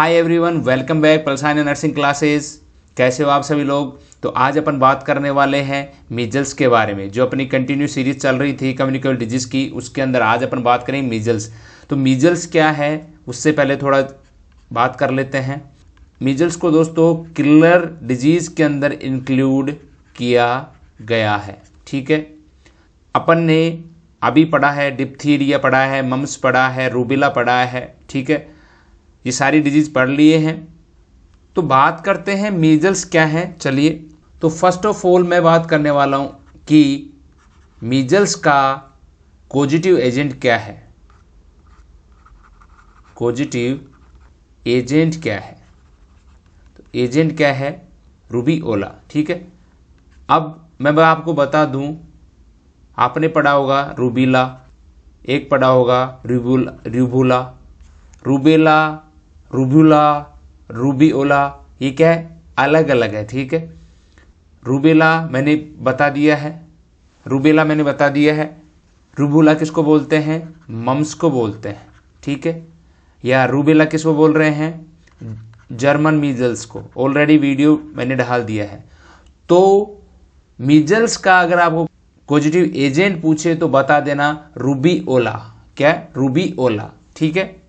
हाय everyone, welcome back Palsani nursing classes. कैसे हो आप सभी लोग। तो आज अपन बात करने वाले हैं मीजल्स के बारे में, जो अपनी कंटिन्यू सीरीज चल रही थी कम्युनिकेबल डिजीज़ की, उसके अंदर आज अपन बात करेंगे मीजल्स। तो मीजल्स क्या है उससे पहले थोड़ा बात कर लेते हैं। मीजल्स को दोस्तों किलर डिजीज़ के अंदर इंक्लूड किया गया है। ठीक है, अपन ने अभी पढ़ा है डिप्थीरिया पढ़ा है, मम्स पढ़ा है, रूबेला पढ़ा है। ठीक है, ये सारी डिजीज पढ़ लिए हैं। तो बात करते हैं मीजल्स क्या है। चलिए, तो फर्स्ट ऑफ ऑल मैं बात करने वाला हूं कि मीजल्स का कोजिटिव एजेंट क्या है। कोजिटिव एजेंट क्या है, तो एजेंट क्या है, रूबीओला। ठीक है, अब मैं आपको बता दूं, आपने पढ़ा होगा रूबीला, एक पढ़ा होगा रूबुला, रूबेला, रूबुला, रूबीओला, ये क्या है, अलग अलग है। ठीक है, रूबेला मैंने बता दिया है, रूबेला मैंने बता दिया है। रूबुला किसको बोलते हैं, मम्स को बोलते हैं। ठीक है, या रूबेला किसको बोल रहे हैं, जर्मन मीजल्स को। ऑलरेडी वीडियो मैंने डाल दिया है। तो मीजल्स का अगर आपको पॉजिटिव एजेंट पूछे तो बता देना रूबीओला। क्या, रूबीओला। ठीक है,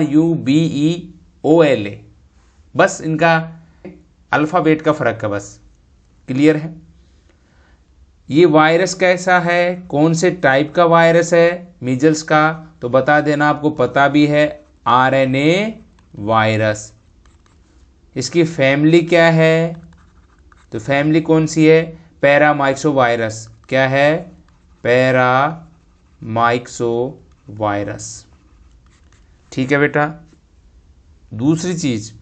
RUBEOLA, बस इनका अल्फाबेट का फर्क है, बस। क्लियर है। ये वायरस कैसा है, कौन से टाइप का वायरस है मीजल्स का, तो बता देना, आपको पता भी है, RNA वायरस। इसकी फैमिली क्या है, तो फैमिली कौन सी है, पैरामाइक्सो वायरस। क्या है, पैरामाइक्सो वायरस। ठीक है बेटा। दूसरी चीज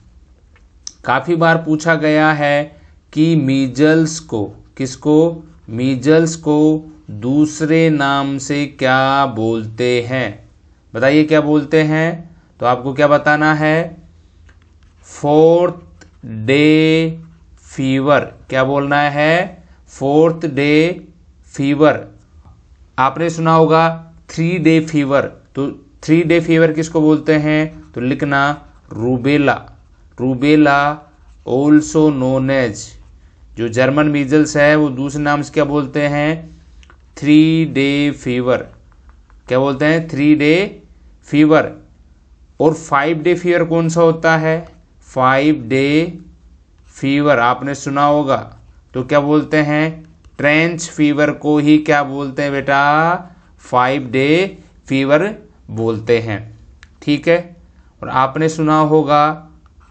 काफी बार पूछा गया है कि मीजल्स को, किसको, मीजल्स को दूसरे नाम से क्या बोलते हैं। बताइए क्या बोलते हैं, तो आपको क्या बताना है, फोर्थ डे फीवर। क्या बोलना है, फोर्थ डे फीवर। आपने सुना होगा 3 डे फीवर, तो 3 डे फीवर किसको बोलते हैं, तो लिखना rubella. Rubella also known as, जो जर्मन मीजल्स है वो दूसरे नाम से क्या बोलते हैं, 3 डे फीवर। क्या बोलते हैं, 3 डे फीवर। और 5 डे फीवर कौन सा होता है, 5 डे फीवर आपने सुना होगा, तो क्या बोलते हैं, ट्रेंच फीवर को ही क्या बोलते हैं बेटा, 5 डे फीवर बोलते हैं। ठीक है, और आपने सुना होगा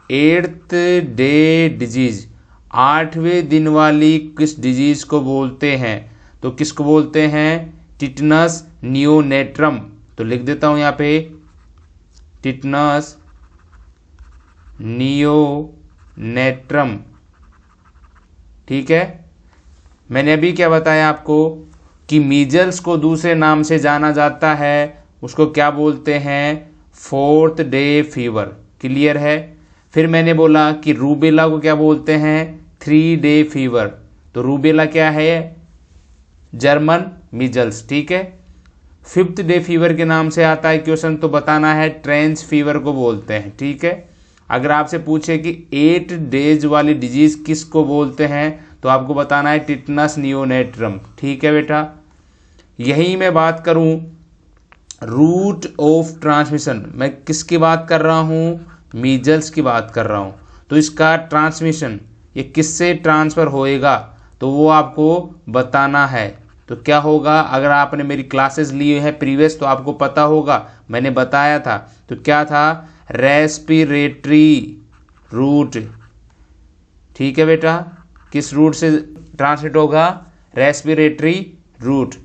8th डे डिजीज, 8वें दिन वाली किस डिजीज को बोलते हैं, तो किसको बोलते हैं, टिटनस नियोनेट्रम। तो लिख देता हूं यहां पे, टिटनस नियोनेट्रम। ठीक है, मैंने अभी क्या बताया आपको कि मीजल्स को दूसरे नाम से जाना जाता है, उसको क्या बोलते हैं, फोर्थ डे फीवर। क्लियर है। फिर मैंने बोला कि रूबेला को क्या बोलते हैं, 3 डे फीवर। तो रूबेला क्या है, जर्मन मीजल्स। ठीक है, 5th डे फीवर के नाम से आता है क्वेश्चन, तो बताना है ट्रेंच फीवर को बोलते हैं। ठीक है, अगर आपसे पूछे कि 8 डेज वाली डिजीज किसको बोलते हैं, तो आपको बताना है टिटनस नियोनेट्रम। ठीक है बेटा। यही मैं बात करूं रूट ऑफ ट्रांसमिशन, मैं किसकी बात कर रहा हूं, मीजल्स की बात कर रहा हूं। तो इसका ट्रांसमिशन, ये किससे ट्रांसफर होएगा, तो वो आपको बताना है। तो क्या होगा, अगर आपने मेरी क्लासेस ली है प्रीवियस तो आपको पता होगा, मैंने बताया था। तो क्या था, रेस्पिरेटरी रूट। ठीक है बेटा, किस रूट से ट्रांसमिट होगा, रेस्पिरेटरी रूट।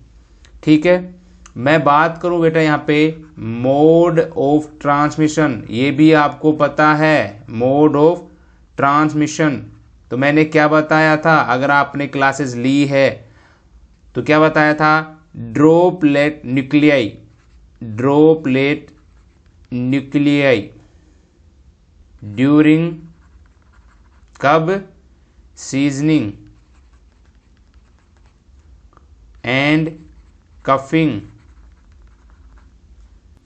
ठीक है, मैं बात करूं बेटा यहां पे मोड ऑफ ट्रांसमिशन, ये भी आपको पता है, मोड ऑफ ट्रांसमिशन। तो मैंने क्या बताया था, अगर आपने क्लासेस ली है तो क्या बताया था, droplet nuclei, droplet nuclei during, कब, सीजनिंग एंड कफिंग।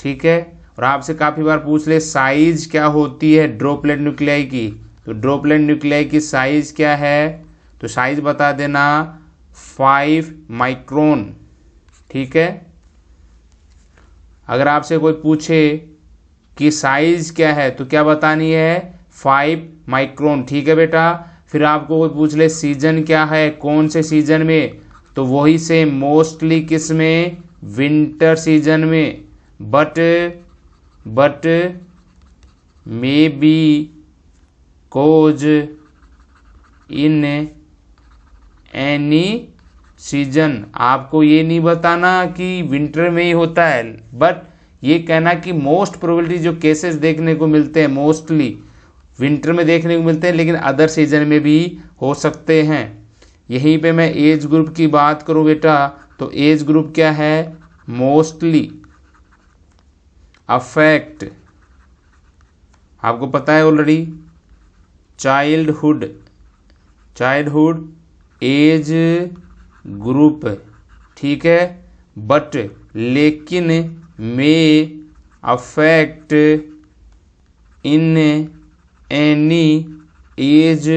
ठीक है, और आपसे काफ़ी बार पूछ ले साइज क्या होती है ड्रॉपलेट न्यूक्लियाई की, तो ड्रॉपलेट न्यूक्लियाई की साइज क्या है, तो साइज बता देना 5 माइक्रोन। ठीक है। अगर आपसे कोई पूछे कि साइज क्या है तो क्या बतानी है, 5 माइक्रोन। ठीक है बेटा। फिर आपको कोई पूछ ले सीजन क्या है, कौन से सीजन में, तो वही से मोस्टली किस में, विंटर सीजन में, but may be caused in any season. आपको ये नहीं बताना कि विंटर में ही होता है, बट ये कहना कि मोस्ट प्रोबेबिलिटी जो केसेस देखने को मिलते हैं मोस्टली विंटर में देखने को मिलते हैं, लेकिन अदर सीजन में भी हो सकते हैं। यहीं पे मैं एज ग्रुप की बात करूं बेटा, तो एज ग्रुप क्या है, मोस्टली अफेक्ट, आपको पता है ऑलरेडी, चाइल्डहुड एज ग्रुप। ठीक है। बट लेकिन में affect in any age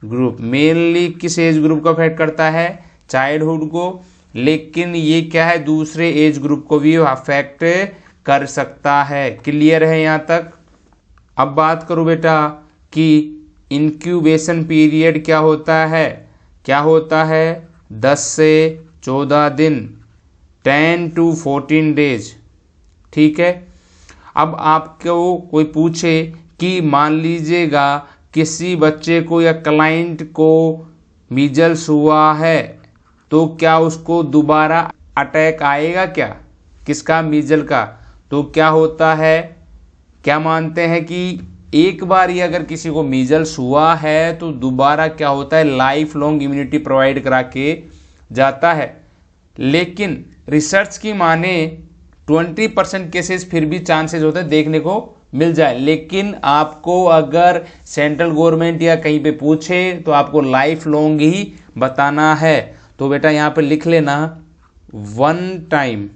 group, mainly किस एज ग्रुप को अफेक्ट करता है, चाइल्डहुड को, लेकिन ये क्या है दूसरे एज ग्रुप को भी अफेक्ट कर सकता है। क्लियर है यहाँ तक। अब बात करूं बेटा कि इंक्यूबेशन पीरियड क्या होता है, 10 से 14 दिन, 10 to 14 डेज। ठीक है। अब आपको कोई पूछे कि मान लीजिएगा किसी बच्चे को या क्लाइंट को मीजल्स हुआ है, तो क्या उसको दोबारा अटैक आएगा क्या, किसका, मीजल का, तो क्या होता है, क्या मानते हैं कि एक बार ही अगर किसी को मीजल्स हुआ है तो दोबारा क्या होता है, लाइफ लॉन्ग इम्यूनिटी प्रोवाइड करा के जाता है। लेकिन रिसर्च की माने 20% केसेस फिर भी चांसेस होते हैं देखने को मिल जाए, लेकिन आपको अगर सेंट्रल गवर्नमेंट या कहीं पे पूछे तो आपको लाइफ लॉन्ग ही बताना है। तो बेटा यहां पे लिख लेना, one time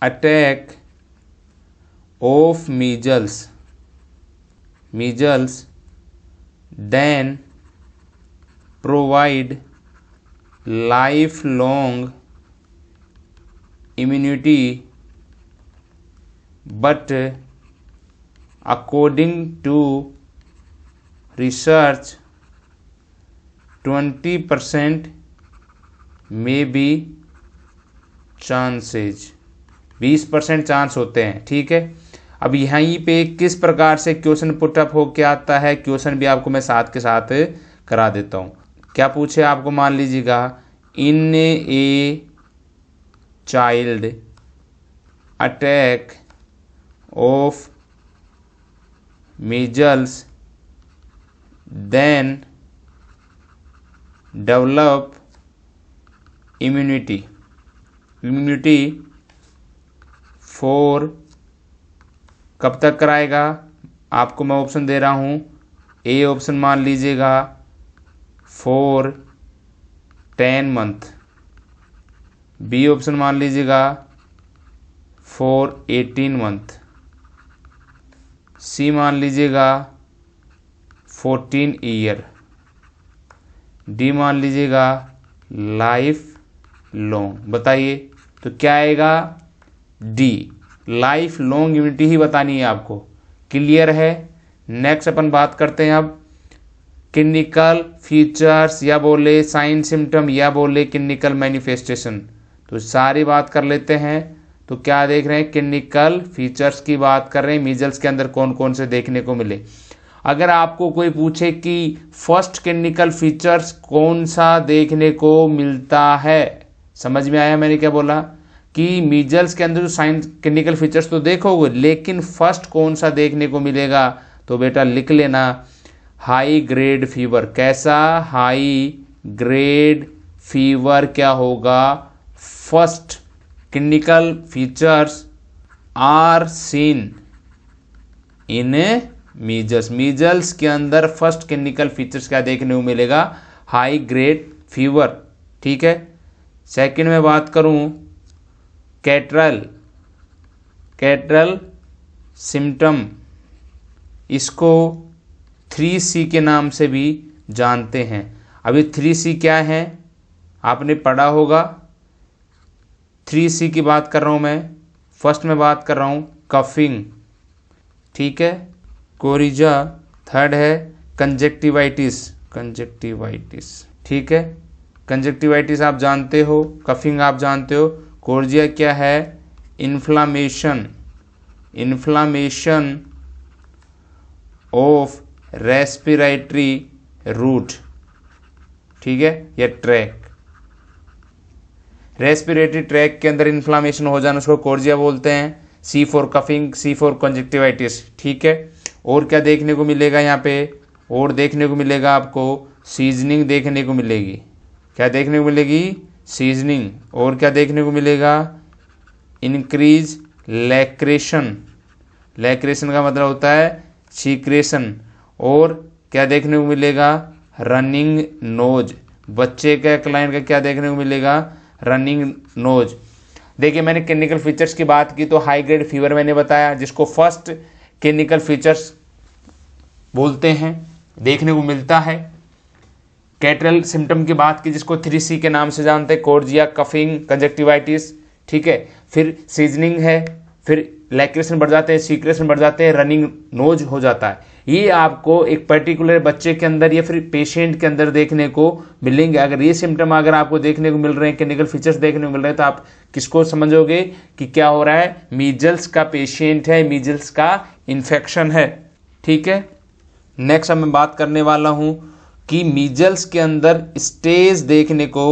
attack of measles then provide life long immunity, but according to research 20% may be chances, 20% chance होते हैं। ठीक है। अब यहीं पे किस प्रकार से क्वेश्चन पुटअप हो के आता है, क्वेश्चन भी आपको मैं साथ के साथ करा देता हूँ। क्या पूछे आपको, मान लीजिएगा in a child attack of measles then develop immunity for, कब तक कराएगा, आपको मैं ऑप्शन दे रहा हूं, ए ऑप्शन मान लीजिएगा फॉर 10 मंथ, बी ऑप्शन मान लीजिएगा फॉर 18 मंथ, सी मान लीजिएगा 14 ईयर, डी मान लीजिएगा लाइफ लॉन्ग। बताइए तो क्या आएगा, डी, लाइफ लॉन्ग इम्यूनिटी ही बतानी है आपको। क्लियर है। नेक्स्ट अपन बात करते हैं अब क्लिनिकल फीचर्स या बोले साइन सिम्टम या बोले क्लिनिकल मैनिफेस्टेशन। तो सारी बात कर लेते हैं। तो क्या देख रहे हैं, क्लिनिकल फीचर्स की बात कर रहे हैं, मीजल्स के अंदर कौन कौन से देखने को मिले। अगर आपको कोई पूछे कि फर्स्ट क्लिनिकल फीचर्स कौन सा देखने को मिलता है, समझ में आया मैंने क्या बोला, कि मीजल्स के अंदर जो साइंस क्लिनिकल फीचर्स तो देखोगे, लेकिन फर्स्ट कौन सा देखने को मिलेगा, तो बेटा लिख लेना हाई ग्रेड फीवर। कैसा, हाई ग्रेड फीवर क्या होगा, first clinical features are seen in measles. Measles के अंदर फर्स्ट क्लिनिकल फीचर्स क्या देखने को मिलेगा, हाई ग्रेड फीवर। ठीक है। सेकंड में बात करूं कैटरल कैटरल सिम्टम, इसको 3C के नाम से भी जानते हैं। अभी 3C क्या है आपने पढ़ा होगा। 3C की बात कर रहा हूँ मैं। फर्स्ट में बात कर रहा हूँ कफिंग, ठीक है, कोरिजा, थर्ड है कंजक्टिवाइटिस, ठीक है, कंजक्टिवाइटिस आप जानते हो, कफिंग आप जानते हो, कोरिजा क्या है, इन्फ्लामेशन ऑफ रेस्पिरेटरी रूट, ठीक है, या ट्रैक, रेस्पिरेटरी ट्रैक के अंदर इन्फ्लामेशन हो जाना उसको कोर्जिया बोलते हैं। C for coughing, C for conjunctivitis, ठीक है। और क्या देखने को मिलेगा यहाँ पे, और देखने को मिलेगा आपको सीजनिंग देखने को मिलेगी। क्या देखने को मिलेगी, सीजनिंग। और क्या देखने को मिलेगा, इंक्रीज लैक्रेशन, लैक्रेशन का मतलब होता है सीक्रेशन। और क्या देखने को मिलेगा, रनिंग नोज, बच्चे का क्लाइंट का क्या देखने को मिलेगा, रनिंग नोज। देखिए मैंने क्लिनिकल फीचर्स की बात की तो हाई ग्रेड फीवर मैंने बताया जिसको फर्स्ट क्लिनिकल फीचर्स बोलते हैं, देखने को मिलता है। कैटरल सिम्टम की बात की जिसको 3C के नाम से जानते हैं, कोर्जिया, कफिंग, कंजक्टिवाइटिस, ठीक है। फिर सीजनिंग है, फिर लैक्रेशन बढ़ जाते हैं, सीक्रेशन बढ़ जाते हैं, रनिंग नोज हो जाता है। ये आपको एक पर्टिकुलर बच्चे के अंदर या फिर पेशेंट के अंदर देखने को मिलेंगे। अगर ये सिम्टम अगर आपको देखने को मिल रहे हैं, क्लिनिकल फीचर्स देखने को मिल रहे हैं, तो आप किसको समझोगे कि क्या हो रहा है, मीजल्स का पेशेंट है, मीजल्स का इन्फेक्शन है, ठीक है। नेक्स्ट अब मैं बात करने वाला हूं कि मीजल्स के अंदर स्टेज देखने को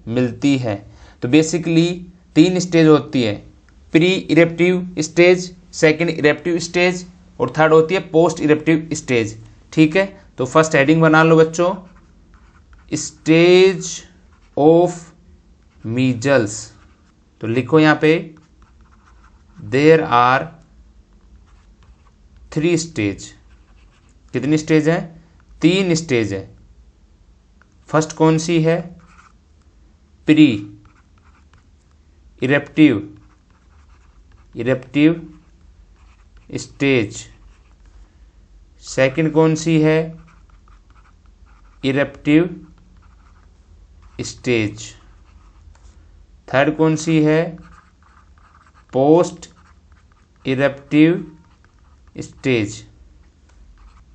मिलती है। तो बेसिकली 3 स्टेज होती है, प्री इरेप्टिव स्टेज, सेकंड इरेप्टिव स्टेज और थर्ड होती है पोस्ट इरेप्टिव स्टेज, ठीक है। तो फर्स्ट हेडिंग बना लो बच्चों, स्टेज ऑफ मीजल्स। तो लिखो यहां पे देयर आर 3 स्टेज। कितनी स्टेज है, 3 स्टेज है। फर्स्ट कौन सी है, प्री इरेप्टिव स्टेज। सेकंड कौन सी है, इरेप्टिव स्टेज। थर्ड कौन सी है, पोस्ट इरेप्टिव स्टेज,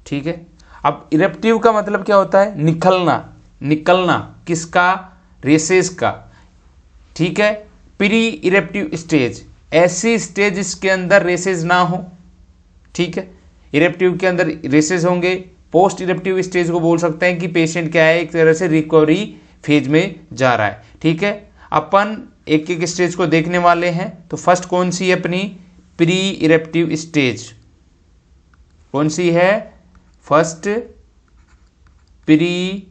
ठीक है। अब इरेप्टिव का मतलब क्या होता है, निकलना किसका, रेसेस का, ठीक है। प्री इरेप्टिव स्टेज, ऐसी स्टेज जिसके अंदर रेसेस ना हो, ठीक है। इरेप्टिव के अंदर रेसेस होंगे। पोस्ट इरेप्टिव स्टेज को बोल सकते हैं कि पेशेंट क्या है, एक तरह से रिकवरी फेज में जा रहा है, ठीक है। अपन एक एक स्टेज को देखने वाले हैं। तो फर्स्ट कौन सी है अपनी, प्री इरेप्टिव स्टेज। कौन सी है, फर्स्ट प्री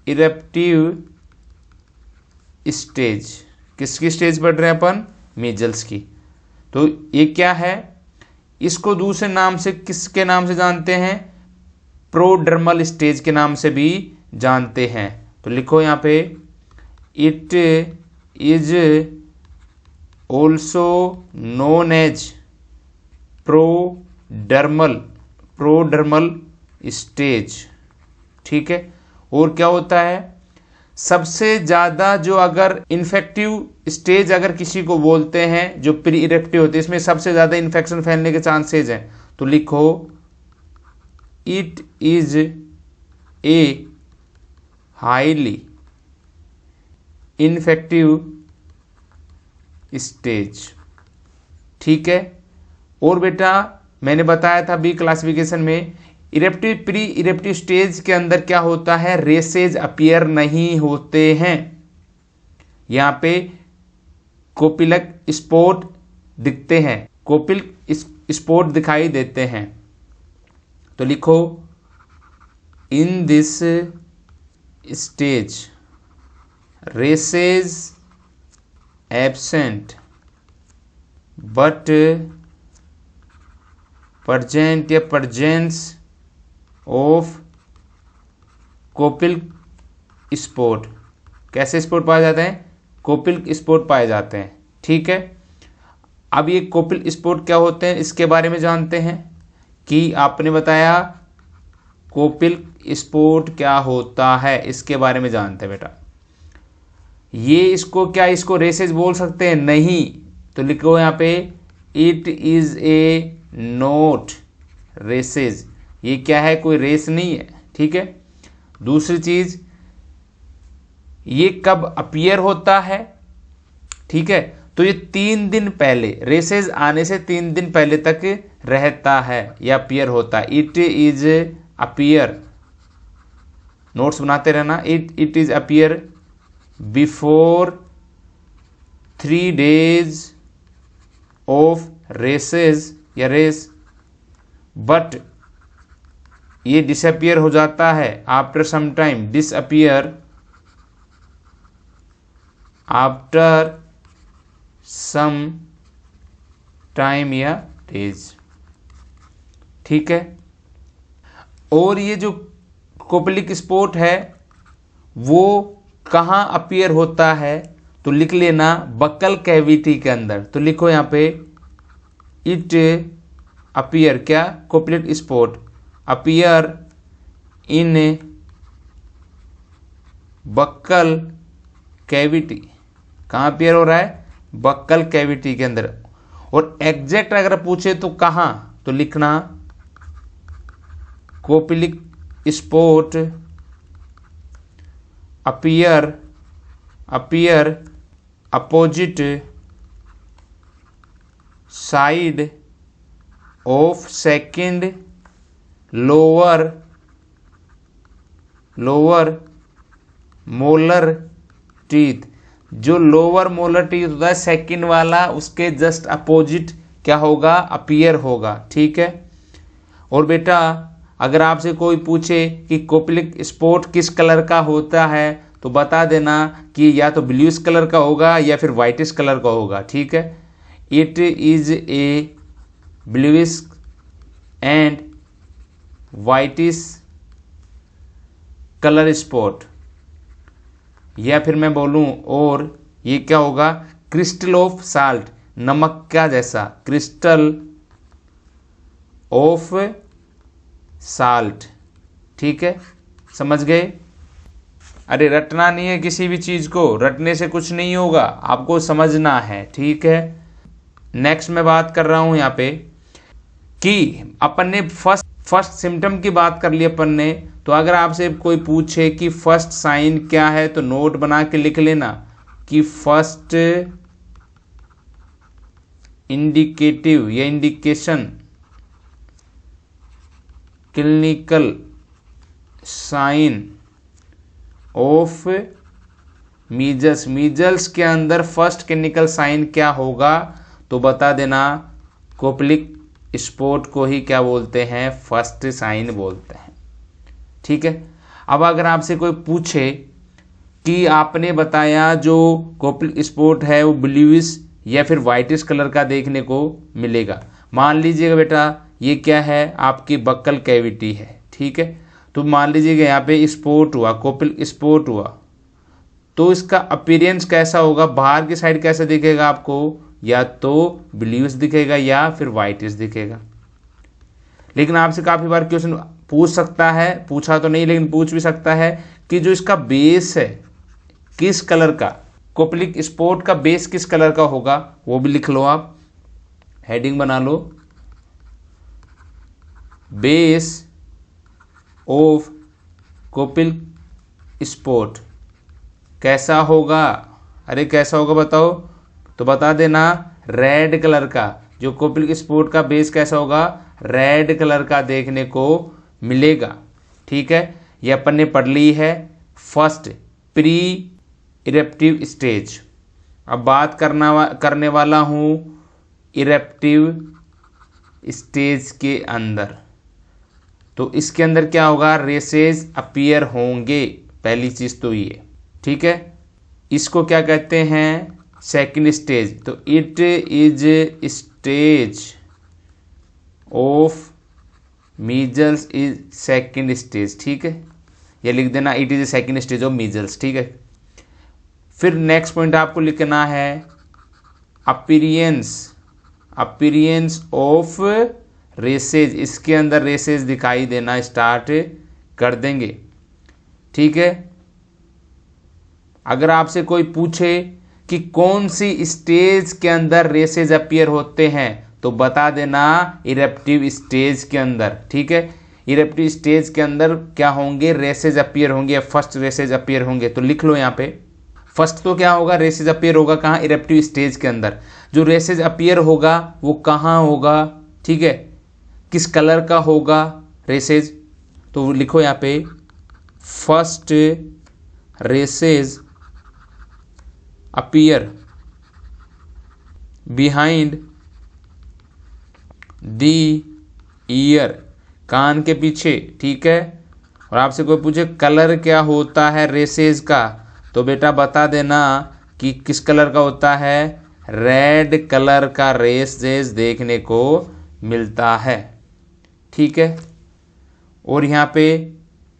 इरेप्टिव स्टेज। किसकी स्टेज पढ़ रहे हैं अपन, मीजल्स की। तो ये क्या है, इसको दूसरे नाम से किसके नाम से जानते हैं, प्रोडर्मल स्टेज के नाम से भी जानते हैं। तो लिखो यहां पे, it is also known as prodromal stage, ठीक है। और क्या होता है, सबसे ज्यादा जो अगर इन्फेक्टिव स्टेज अगर किसी को बोलते हैं जो प्री इरेप्टिव होती है, इसमें सबसे ज्यादा इन्फेक्शन फैलने के चांसेज हैं। तो लिखो it is a highly infective stage, ठीक है। और बेटा मैंने बताया था बी क्लासिफिकेशन में, इरेप्टिव प्री इरेप्टिव स्टेज के अंदर क्या होता है, रेसेज अपीयर नहीं होते हैं। यहां पे कोपिलक स्पॉट दिखते हैं, कोपिल स्पॉट दिखाई देते हैं। तो लिखो in this stage races absent but present या प्रजेंस ऑफ कोपिल स्पॉट। कैसे स्पॉट पाए जाते हैं, कोपिल स्पॉट पाए जाते हैं, ठीक है। अब ये कोपिल स्पॉट क्या होते हैं इसके बारे में जानते हैं कि आपने बताया कोपिल स्पॉट क्या होता है, इसके बारे में जानते हैं बेटा। ये इसको क्या इसको रेसेज बोल सकते हैं? नहीं। तो लिखो यहाँ पे it is a note races. ये क्या है? कोई रेस नहीं है। ठीक है। दूसरी चीज, ये कब अपीयर होता है? ठीक है। तो ये 3 दिन पहले, रेसेज आने से 3 दिन पहले तक रहता है या अपीयर होता है। इट इज अपीयर, नोट्स बनाते रहना। It is appear before 3 days of rashes या रेस, बट ये डिसअपियर हो जाता है after some time. Disappear after some time या डेज। ठीक है। और ये जो कोपिलिक स्पॉट है वो कहाँ अपीयर होता है? तो लिख लेना बक्कल कैविटी के अंदर। तो लिखो यहाँ पे इट अपीयर, क्या? Koplik spot appear in buccal cavity. कहाँ अपीयर हो रहा है? बक्कल कैविटी के अंदर। और एग्जैक्ट अगर पूछे तो कहाँ, तो लिखना Koplik spot appear opposite side of second lower molar teeth. जो लोअर मोलर टीथ होता है सेकंड वाला, उसके जस्ट अपोजिट क्या होगा? अपीयर होगा। ठीक है। और बेटा अगर आपसे कोई पूछे कि कोपिलिक स्पॉट किस कलर का होता है तो बता देना कि या तो ब्लूइश कलर का होगा या फिर व्हाइटिश कलर का होगा। ठीक है। It is a bluish and whitish colour spot. या फिर मैं बोलूं और ये क्या होगा? क्रिस्टल ऑफ साल्ट, नमक का जैसा, क्रिस्टल ऑफ साल्ट। ठीक है, समझ गए? अरे रटना नहीं है किसी भी चीज को, रटने से कुछ नहीं होगा, आपको समझना है। ठीक है। नेक्स्ट मैं बात कर रहा हूं यहाँ पे कि अपन ने फर्स्ट सिम्टम की बात कर ली अपन ने। तो अगर आपसे कोई पूछे कि फर्स्ट साइन क्या है तो नोट बना के लिख लेना कि फर्स्ट इंडिकेटिव या indication clinical sign of measles. Measles के अंदर फर्स्ट क्लिनिकल साइन क्या होगा? तो बता देना कोपिलिक स्पॉट को ही क्या बोलते हैं? फर्स्ट साइन बोलते हैं। ठीक है। अब अगर आपसे कोई पूछे कि आपने बताया जो कोपिलिक स्पॉट है वो ब्लूइश या फिर व्हाइटिश कलर का देखने को मिलेगा। मान लीजिएगा बेटा ये क्या है? आपकी बक्कल कैविटी है। ठीक है। तो मान लीजिएगा यहाँ पे स्पॉट हुआ, कोपिलिक स्पॉट हुआ, तो इसका अपीयरेंस कैसा होगा? बाहर की साइड कैसा दिखेगा आपको? या तो ब्लूइश दिखेगा या फिर व्हाइटिश दिखेगा। लेकिन आपसे काफी बार क्वेश्चन पूछ सकता है, पूछा तो नहीं लेकिन पूछ भी सकता है कि जो इसका बेस है किस कलर का, कोपिलिक स्पॉट का बेस किस कलर का होगा? वो भी लिख लो आप, हेडिंग बना लो, बेस ऑफ कोपिलिक स्पॉट कैसा होगा? अरे कैसा होगा बताओ? तो बता देना रेड कलर का। जो कोपिलिक स्पॉट का बेस कैसा होगा? रेड कलर का देखने को मिलेगा। ठीक है। ये अपन ने पढ़ ली है फर्स्ट प्री इरेप्टिव स्टेज। अब बात करने वाला हूं इरेप्टिव स्टेज के अंदर। तो इसके अंदर क्या होगा? रेसेस अपीयर होंगे, पहली चीज तो ये। ठीक है। इसको क्या कहते हैं? Second stage. तो it is stage of measles is second stage. ठीक है। ये लिख देना it is second stage of measles. ठीक है। फिर नेक्स्ट पॉइंट आपको लिखना है अपीयरेंस अपीयरेंस ऑफ रेसेज, इसके अंदर रेसेज दिखाई देना स्टार्ट कर देंगे। ठीक है। अगर आपसे कोई पूछे कि कौन सी स्टेज के अंदर रेसेज अपीयर होते हैं तो बता देना इरेप्टिव स्टेज के अंदर। ठीक है। इरेप्टिव स्टेज के अंदर क्या होंगे, रेसेज अपीयर होंगे, फर्स्ट रेसेज अपीयर होंगे। तो लिख लो यहाँ पे, फर्स्ट तो क्या होगा, रेसेज अपीयर होगा कहाँ, इरेप्टिव स्टेज के अंदर। जो रेसेज अपीयर होगा वो कहाँ होगा, ठीक है, किस कलर का होगा रेसेज, तो लिखो यहाँ पे first rashes appear behind the ear, कान के पीछे। ठीक है। और आपसे कोई पूछे कलर क्या होता है रेसेज का, तो बेटा बता देना कि किस कलर का होता है, रेड कलर का रेसेज देखने को मिलता है। ठीक है। और यहाँ पे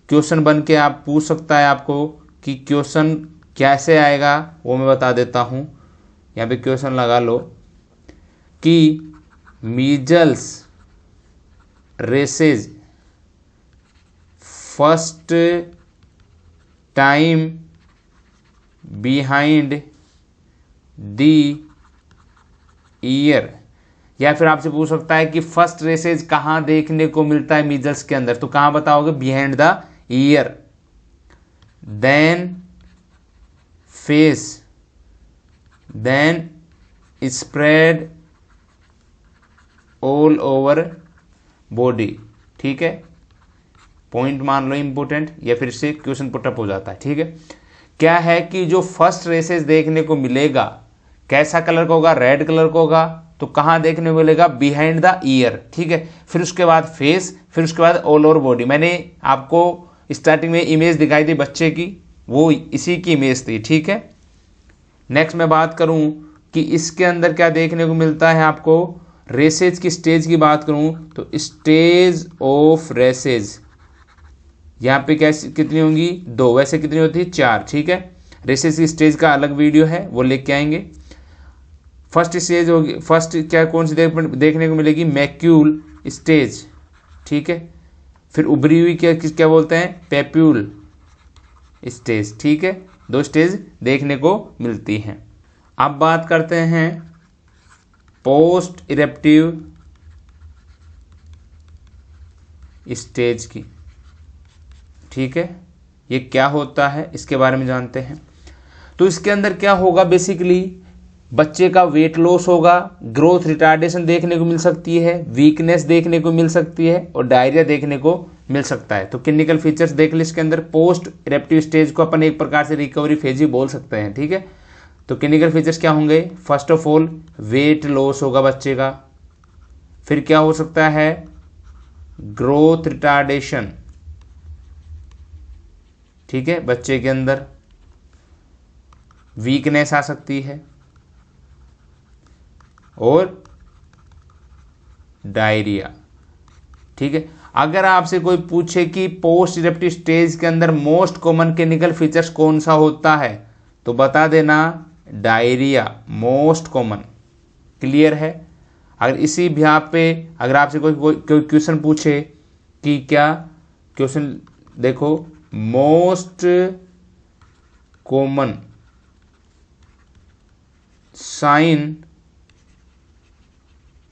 क्वेश्चन बन के आप पूछ सकता है आपको कि क्वेश्चन कैसे आएगा, वो मैं बता देता हूँ। यहाँ पे क्वेश्चन लगा लो कि measles races first time behind the year, या फिर आपसे पूछ सकता है कि फर्स्ट रेसेज कहाँ देखने को मिलता है मीजल्स के अंदर, तो कहाँ बताओगे, behind the ear. Then face, then spread all over body. ठीक है। पॉइंट मान लो इंपोर्टेंट, या फिर से क्वेश्चन पुटअप हो जाता है। ठीक है। क्या है कि जो फर्स्ट रेसेज देखने को मिलेगा कैसा कलर का होगा, रेड कलर का होगा, तो कहाँ देखने को मिलेगा, बिहाइंड द ईयर। ठीक है। फिर उसके बाद फेस, फिर उसके बाद ऑल ओवर बॉडी। मैंने आपको स्टार्टिंग में इमेज दिखाई थी बच्चे की, वो इसी की इमेज थी। ठीक है। नेक्स्ट मैं बात करूं कि इसके अंदर क्या देखने को मिलता है आपको, रेसेज की स्टेज की बात करूं तो स्टेज ऑफ रेसेज यहाँ पे कैसी कितनी होंगी, 2, वैसे कितनी होती है, 4। ठीक है। रेसेज की स्टेज का अलग वीडियो है, वो लेके आएंगे। फर्स्ट स्टेज होगी, फर्स्ट क्या कौन सी देखने को मिलेगी, मैक्यूल स्टेज। ठीक है। फिर उभरी हुई क्या क्या बोलते हैं, पेप्यूल स्टेज। ठीक है। 2 स्टेज देखने को मिलती हैं। अब बात करते हैं पोस्ट इरेप्टिव स्टेज की। ठीक है। ये क्या होता है इसके बारे में जानते हैं। तो इसके अंदर क्या होगा, बेसिकली बच्चे का वेट लॉस होगा, ग्रोथ रिटार्डेशन देखने को मिल सकती है, वीकनेस देखने को मिल सकती है, और डायरिया देखने को मिल सकता है। तो क्लिनिकल फीचर्स देख लो इसके अंदर। पोस्ट इरेप्टिव स्टेज को अपन एक प्रकार से रिकवरी फेज ही बोल सकते हैं। ठीक है। तो क्लिनिकल फीचर्स क्या होंगे, first of all weight loss होगा बच्चे का, फिर क्या हो सकता है, ग्रोथ रिटार्डेशन। ठीक है। बच्चे के अंदर वीकनेस आ सकती है, और डायरिया। ठीक है। अगर आपसे कोई पूछे कि पोस्ट इरेप्टिव स्टेज के अंदर मोस्ट कॉमन क्लिनिकल फीचर्स कौन सा होता है, तो बता देना डायरिया मोस्ट कॉमन। क्लियर है। अगर इसी यहाँ पे अगर आपसे कोई क्वेश्चन पूछे कि क्या, क्वेश्चन देखो, most common sign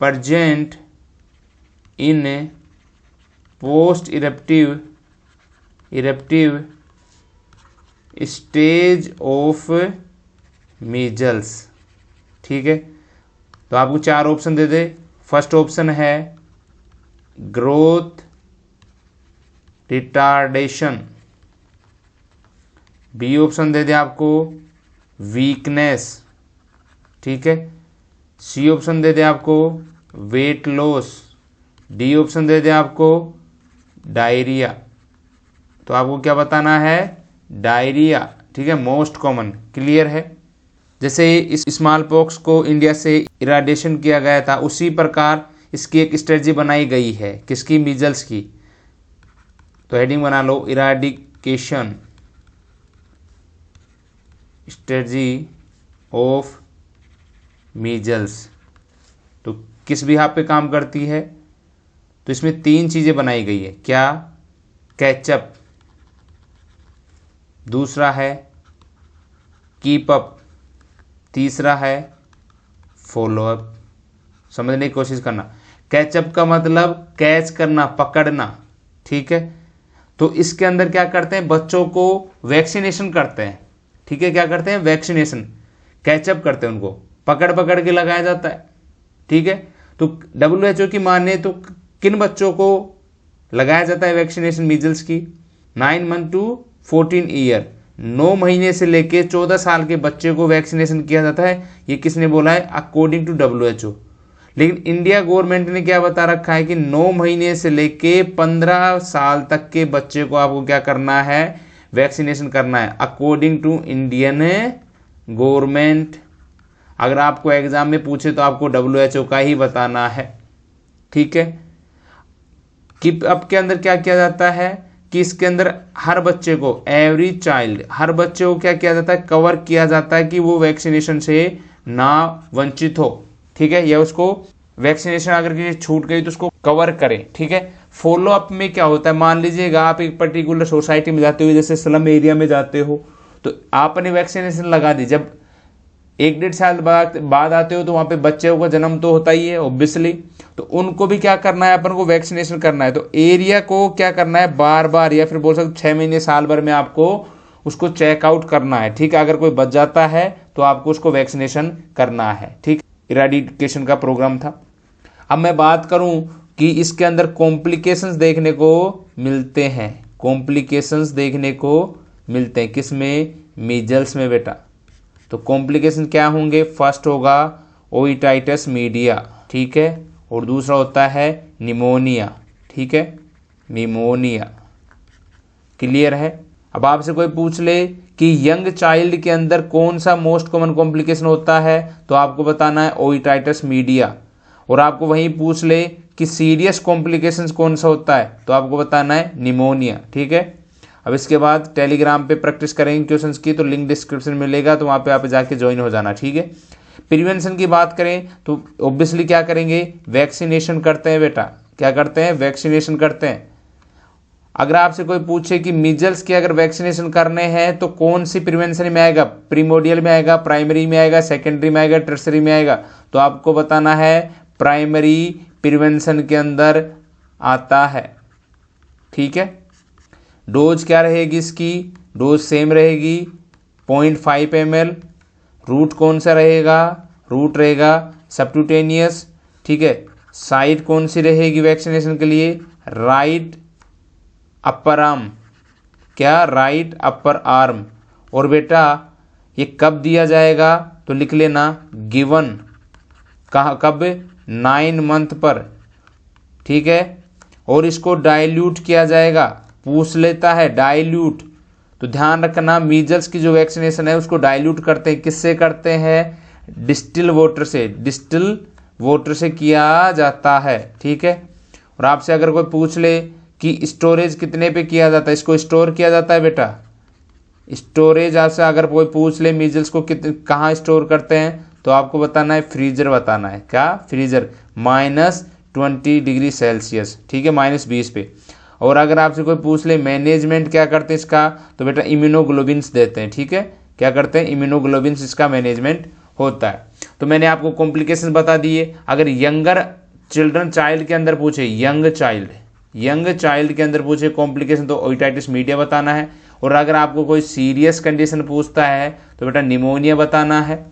present in post eruptive stage of measles। ठीक है। तो आपको 4 ऑप्शन दे दे। फर्स्ट ऑप्शन है ग्रोथ रिटार्डेशन, बी ऑप्शन दे दे आपको वीकनेस। ठीक है। सी ऑप्शन दे दे आपको वेट लॉस, डी ऑप्शन दे दे आपको डायरिया। तो आपको क्या बताना है, डायरिया। ठीक है। Most common. क्लियर है। जैसे इस स्मॉल पॉक्स को इंडिया से इराडिकेशन किया गया था, उसी प्रकार इसकी एक स्ट्रेटजी बनाई गई है, किसकी, मीजल्स की। तो हेडिंग बना लो, इराडिकेशन स्ट्रेटजी ऑफ मीजल्स। तो किस बिहाफ पे काम करती है? तो इसमें 3 चीज़ें बनाई गई है। क्या? कैचअप, दूसरा है कीप अप, तीसरा है फॉलो अप। समझने की कोशिश करना। कैचअप का मतलब कैच करना, पकड़ना, ठीक है। तो इसके अंदर क्या करते हैं, बच्चों को वैक्सीनेशन करते हैं, ठीक है। क्या करते हैं? वैक्सीनेशन, कैचअप करते हैं, उनको पकड़ पकड़ के लगाया जाता है, ठीक है। तो WHO की माने तो किन बच्चों को लगाया जाता है वैक्सीनेशन मीजल्स की? 9 मंथ टू 14 ईयर, 9 महीने से लेके 14 साल के बच्चे को वैक्सीनेशन किया जाता है। ये किसने बोला है? According to WHO। लेकिन इंडिया गवर्नमेंट ने क्या बता रखा है कि 9 महीने से लेके 15 साल तक के बच्चे को आपको क्या करना है? वैक्सीनेशन करना है, अकॉर्डिंग टू इंडियन गवर्नमेंट। अगर आपको एग्जाम में पूछे तो आपको WHO का ही बताना है, ठीक है। कीप अप के अंदर क्या किया जाता है कि इसके अंदर हर बच्चे को, एवरी चाइल्ड, हर बच्चे को क्या किया जाता है? कवर किया जाता है कि वो वैक्सीनेशन से ना वंचित हो, ठीक है। या उसको वैक्सीनेशन अगर किसी छूट गई तो उसको कवर करें, ठीक है। फॉलो अप में क्या होता है? मान लीजिएगा आप एक पर्टिकुलर सोसाइटी में जाते हो, जैसे स्लम एरिया में जाते हो, तो आपने वैक्सीनेशन लगा दी। जब 1-1.5 साल बाद आते हो तो वहां पे बच्चों का जन्म तो होता ही है ऑब्वियसली, तो उनको भी क्या करना है? अपन को वैक्सीनेशन करना है। तो एरिया को क्या करना है? बार बार, या फिर बोल सकते 6 महीने साल भर में आपको उसको चेकआउट करना है, ठीक है। अगर कोई बच जाता है तो आपको उसको वैक्सीनेशन करना है, ठीक। इराडिकेशन का प्रोग्राम था। अब मैं बात करूं कि इसके अंदर कॉम्प्लिकेशंस देखने को मिलते हैं, कॉम्प्लिकेशंस देखने को मिलते हैं किसमें? मीजल्स में बेटा। तो कॉम्प्लिकेशन क्या होंगे? फर्स्ट होगा ओइटाइटिस मीडिया, ठीक है, और दूसरा होता है निमोनिया, ठीक है, निमोनिया। क्लियर है? अब आपसे कोई पूछ ले कि यंग चाइल्ड के अंदर कौन सा मोस्ट कॉमन कॉम्प्लिकेशन होता है, तो आपको बताना है ओइटाइटिस मीडिया। और आपको वहीं पूछ ले कि सीरियस कॉम्प्लिकेशंस कौन सा होता है, तो आपको बताना है निमोनिया, ठीक है। अब इसके बाद टेलीग्राम पे प्रैक्टिस करेंगे क्वेश्चंस की, तो लिंक डिस्क्रिप्शन में मिलेगा, तो वहाँ पे आप जाके ज्वाइन हो जाना, ठीक है। प्रिवेंशन की बात करें तो ऑब्वियसली क्या करेंगे? वैक्सीनेशन करते हैं बेटा। क्या करते हैं? वैक्सीनेशन करते हैं। अगर आपसे कोई पूछे कि मीजल्स के अगर वैक्सीनेशन करने हैं तो कौन सी प्रिवेंशन में आएगा? प्रीमोडियल में आएगा, प्राइमरी में आएगा, सेकेंडरी में आएगा, टर्सरी में आएगा? तो आपको बताना है प्राइमरी प्रिवेंशन के अंदर आता है, ठीक है। डोज क्या रहेगी इसकी? डोज सेम रहेगी 0.5 ml। रूट कौन सा रहेगा? रूट रहेगा सबक्यूटेनियस, ठीक है। साइट कौन सी रहेगी वैक्सीनेशन के लिए? Right upper arm. क्या? Right upper arm. और बेटा ये कब दिया जाएगा? तो लिख लेना गिवन। कहाँ? कब? 9 मंथ पर, ठीक है। और इसको डाइल्यूट किया जाएगा, पूछ लेता है डाइल्यूट। तो ध्यान रखना मीजल्स की जो वैक्सीनेशन है उसको डाइल्यूट करते हैं। किससे करते हैं? डिस्टिल वाटर से, डिस्टिल वाटर से किया जाता है, ठीक है। और आपसे अगर कोई पूछ ले कि स्टोरेज कितने पे किया जाता है, इसको स्टोर किया जाता है बेटा। स्टोरेज आपसे अगर कोई पूछ ले मीजल्स को कहाँ स्टोर करते हैं, तो आपको बताना है फ्रीजर बताना है। क्या? फ्रीजर, -20 डिग्री सेल्सियस, ठीक है, -20 पे। और अगर आपसे कोई पूछ ले मैनेजमेंट क्या करते हैं इसका, तो बेटा इम्यूनोग्लोबिन्स देते हैं, ठीक है। क्या करते हैं? इम्यूनोग्लोबिन्स इसका मैनेजमेंट होता है। तो मैंने आपको कॉम्प्लिकेशन बता दिए। अगर यंगर चिल्ड्रन चाइल्ड के अंदर पूछे, यंग चाइल्ड के अंदर पूछे कॉम्प्लिकेशन, तो ओइटाइटिस मीडिया बताना है। और अगर आपको कोई सीरियस कंडीशन पूछता है तो बेटा निमोनिया बताना है।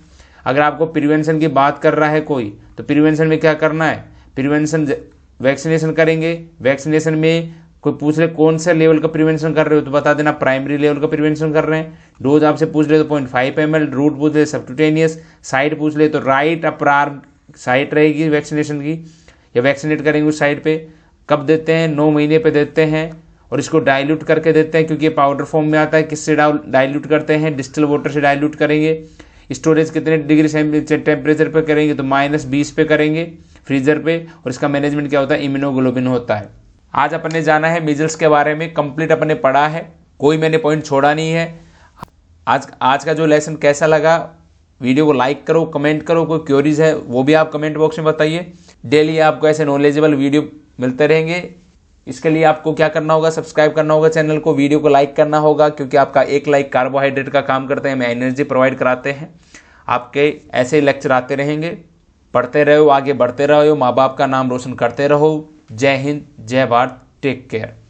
अगर आपको प्रिवेंशन की बात कर रहा है कोई, तो प्रिवेंशन में क्या करना है? प्रिवेंशन वैक्सीनेशन करेंगे। वैक्सीनेशन में कोई पूछ ले कौन सा लेवल का प्रिवेंशन कर रहे हो, तो बता देना प्राइमरी लेवल का प्रिवेंशन कर रहे हैं। डोज आपसे पूछ ले तो 0.5 ml, रूट पूछ ले सबक्यूटेनियस, साइट पूछ ले तो राइट अपर आर्म साइट रहेगी वैक्सीनेशन की, या वैक्सीनेट करेंगे उस साइट पे। कब देते हैं? 9 महीने पे देते हैं। और इसको डाइल्यूट करके देते हैं क्योंकि ये पाउडर फॉर्म में आता है। किससे डाइल्यूट करते हैं? डिस्टिल वाटर से डाइल्यूट करेंगे। स्टोरेज कितने डिग्री टेम्परेचर पे करेंगे, तो -20 पे करेंगे फ्रीजर पे। और इसका मैनेजमेंट क्या होता है? इम्यूनोग्लोबिन होता है। आज अपन ने जाना है मीजल्स के बारे में, कंप्लीट अपन ने पढ़ा है, कोई मैंने पॉइंट छोड़ा नहीं है। आज का जो लेसन कैसा लगा, वीडियो को लाइक करो, कमेंट करो, कोई क्वेरीज है वो भी आप कमेंट बॉक्स में बताइए। डेली आपको ऐसे नॉलेजेबल वीडियो मिलते रहेंगे। इसके लिए आपको क्या करना होगा, सब्सक्राइब करना होगा चैनल को, वीडियो को लाइक करना होगा, क्योंकि आपका एक लाइक कार्बोहाइड्रेट का काम करते हैं, हमें एनर्जी प्रोवाइड कराते हैं। आपके ऐसे लेक्चर आते रहेंगे, पढ़ते रहो, आगे बढ़ते रहो, माँ बाप का नाम रोशन करते रहो। जय हिंद, जय भारत, टेक केयर।